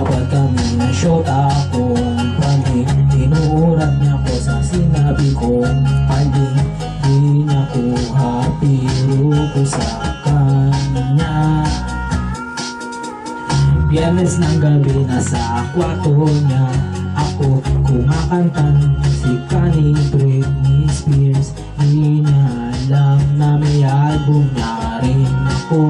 dapat kami ng shota kung paling tinurat niya ko sa sinabi kong paling di niya kuha pero ko sa kanya. Biyernes ng gabi nasa kwarto niya ako kumakanta ng musika ni Britney Spears. Di niya alam na may album na rin ako.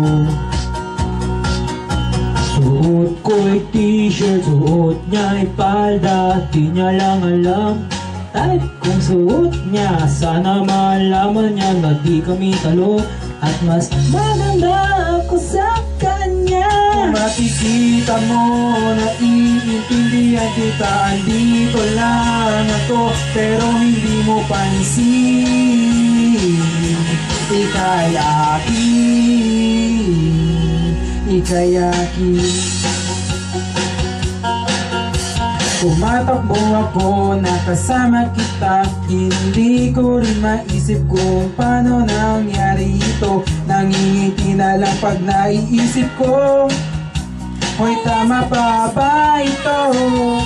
Suot ko'y t-shirt, suot niya'y palda. Di niya lang alam type kung suot niya. Sana malaman niya na di kami talo at mas maganda ako sa kanya. Makikita mo na iintindihan kita. Andito lang ako pero hindi mo pansin. Ika'y akin, ika'y akin. Tumatakbo ako nakasama kita. Hindi ko rin maisip kung paano nangyari ito. Nangingiti na lang pag naiisip ko, hoy tama pa ba ito?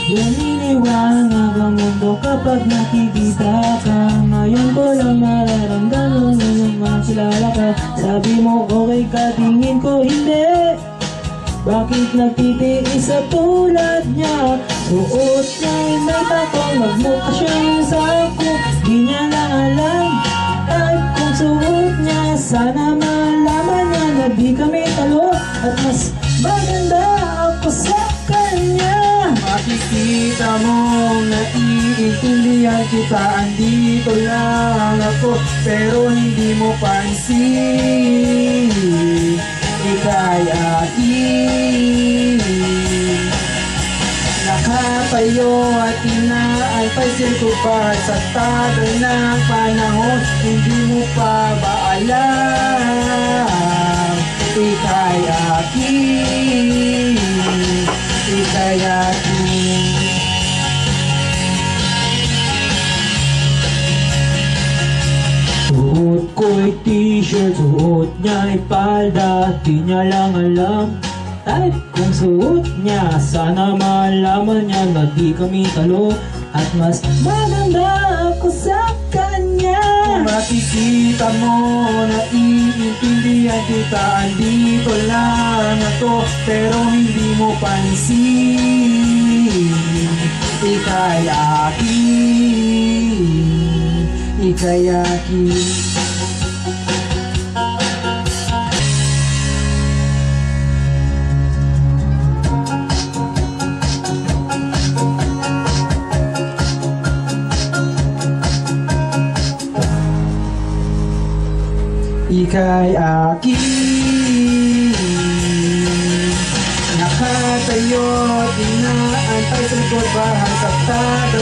Naniniwanag ang mundo kapag nakikita ka. Ngayon ko lang nararamdaman nung makilala ka. Sabi mo okay ka, tingin ko hindi. Bakit nagtitiis sa tulad niya? Suot niya'y may takong magmukha siyang sako. Di niya lang alam type kung suot niya. Sana malaman niya na di kami talo at mas maganda ako sa kanya. Makikita mo na iintindihan kita. Andito lang ako pero hindi mo pansin. Ika'y akin. Nakatayo at inaantay ko pa sa tagal ng panahon. Hindi mo pa ba alam? Ika'y akin, ika'y akin. Suot ko'y t-shirt, suot niya'y palda. Di niya lang alam type kung suot niya. Sana malaman niya na di kami talo at mas maganda ako sa kanya. Makikita mo na iintindihan kita. Andito lang ako pero hindi mo pansin. Ika'y akin, ika'y akin. Ika'y akin. Nakatayo at inaantay sa likod bahay sa tagal